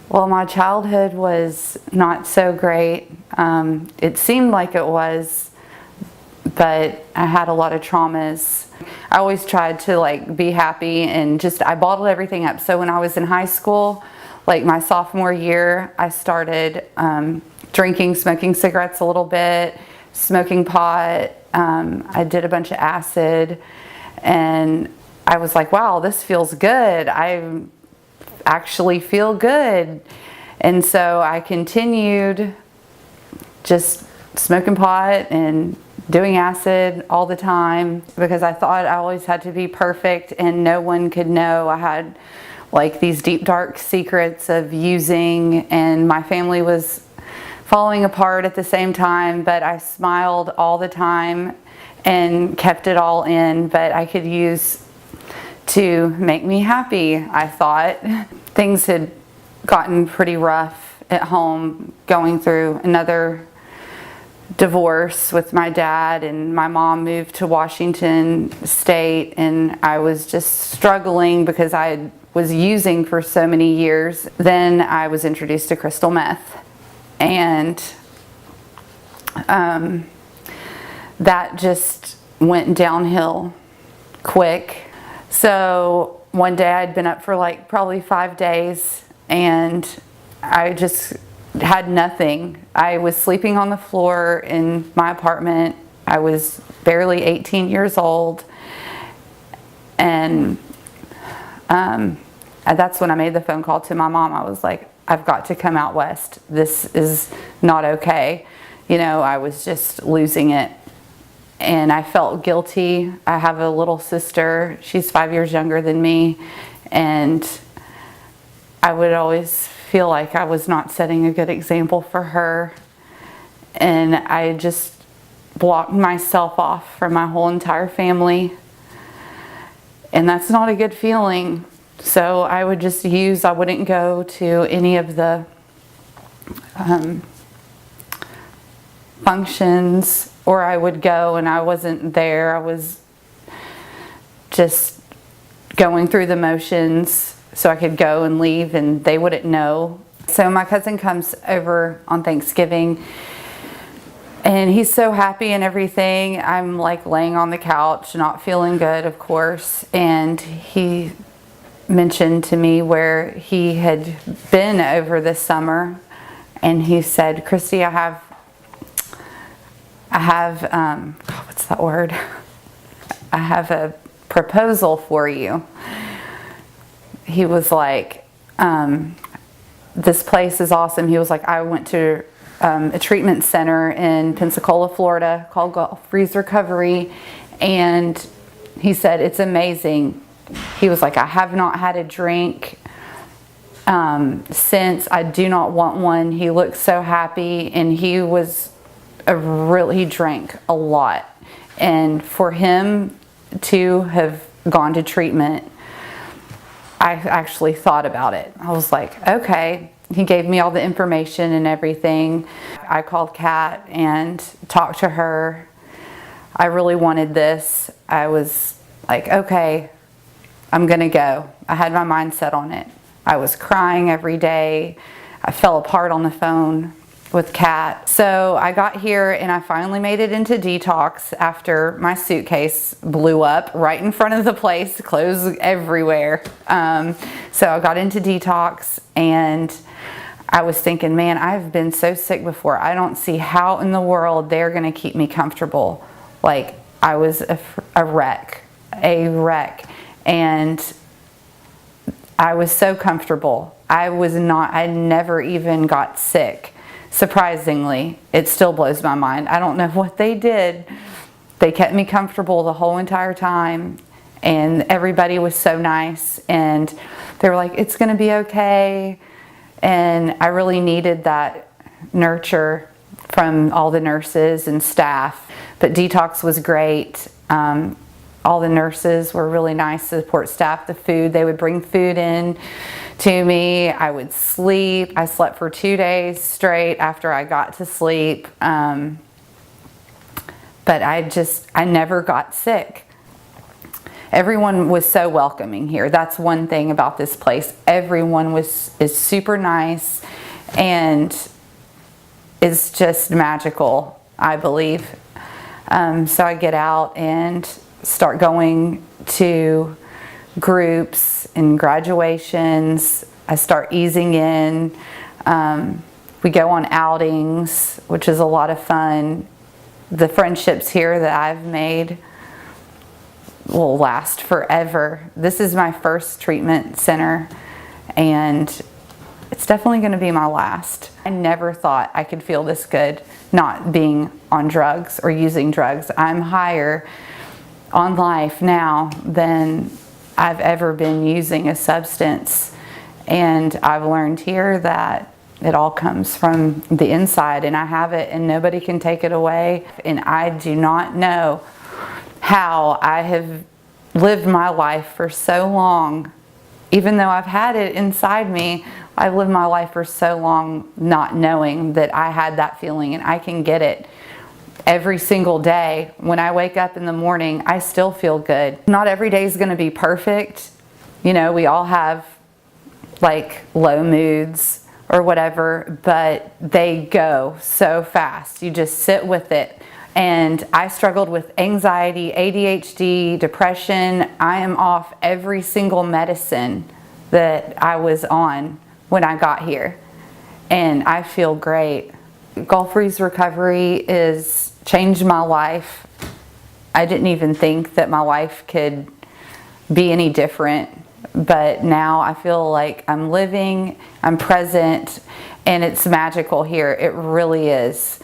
Well, my childhood was not so great. It seemed like it was, but I had a lot of traumas. I always tried to be happy and I bottled everything up. So when I was in high school, like my sophomore year, I started drinking, smoking cigarettes a little bit, smoking pot. I did a bunch of acid, and I was like, wow, this feels good. I actually feel good. And so I continued just smoking pot and doing acid all the time because I thought I always had to be perfect and no one could know. I had these deep dark secrets of using, and my family was falling apart at the same time, but I smiled all the time and kept it all in. But I could use to make me happy, I thought. Things had gotten pretty rough at home, going through another divorce with my dad, and my mom moved to Washington State, and I was just struggling because I was using for so many years. Then I was introduced to crystal meth, and that just went downhill quick. So one day I'd been up for probably 5 days, and I just had nothing. I was sleeping on the floor in my apartment. I was barely 18 years old, and that's when I made the phone call to my mom. I was like, I've got to come out west. This is not okay. I was just losing it. And I felt guilty. I have a little sister. She's 5 years younger than me. And I would always feel like I was not setting a good example for her. And I just blocked myself off from my whole entire family. And that's not a good feeling. So I would just I wouldn't go to any of the functions, or I would go and I wasn't there. I was just going through the motions so I could go and leave and they wouldn't know. So my cousin comes over on Thanksgiving, and he's so happy and everything. I'm laying on the couch, not feeling good, of course, and he mentioned to me where he had been over this summer, and he said, Kristi, I have what's that word? I have a proposal for you. He was like, this place is awesome. He was like, I went to a treatment center in Pensacola, Florida called Gulf Breeze Recovery, and he said, it's amazing. He was like, I have not had a drink since. I do not want one. He looked so happy, and he drank a lot. And for him to have gone to treatment, I actually thought about it. I was like, okay. He gave me all the information and everything. I called Kat and talked to her. I really wanted this. I was like, okay, I'm gonna go. I had my mind set on it. I was crying every day. I fell apart on the phone with Kat. So I got here and I finally made it into detox after my suitcase blew up right in front of the place, clothes everywhere. So I got into detox, and I was thinking, man, I've been so sick before. I don't see how in the world they're gonna keep me comfortable. I was a wreck. And I was so comfortable. I never even got sick. Surprisingly, it still blows my mind. I don't know what they did. They kept me comfortable the whole entire time, and everybody was so nice, and they were like, it's gonna be okay. And I really needed that nurture from all the nurses and staff. But detox was great. All the nurses were really nice, support staff, the food, they would bring food in to me. I would sleep. I slept for 2 days straight after I got to sleep. But I never got sick. Everyone was so welcoming here. That's one thing about this place. Everyone is super nice, and it's just magical, I believe. So I get out and start going to groups and graduations. I start easing in. We go on outings, which is a lot of fun. The friendships here that I've made will last forever. This is my first treatment center, and it's definitely going to be my last. I never thought I could feel this good not being on drugs or using drugs. I'm higher on life now than I've ever been using a substance, and I've learned here that it all comes from the inside, and I have it and nobody can take it away. And I do not know how I have lived my life for so long. Even though I've had it inside me, I've lived my life for so long not knowing that I had that feeling, and I can get it every single day. When I wake up in the morning, I still feel good. Not every day is going to be perfect. You know, we all have like low moods or whatever, but they go so fast. You just sit with it. And I struggled with anxiety, ADHD, depression. I am off every single medicine that I was on when I got here, and I feel great. Gulf-Breeze recovery has changed my life. I didn't even think that my life could be any different, but now I feel like I'm living, I'm present, and it's magical here. It really is.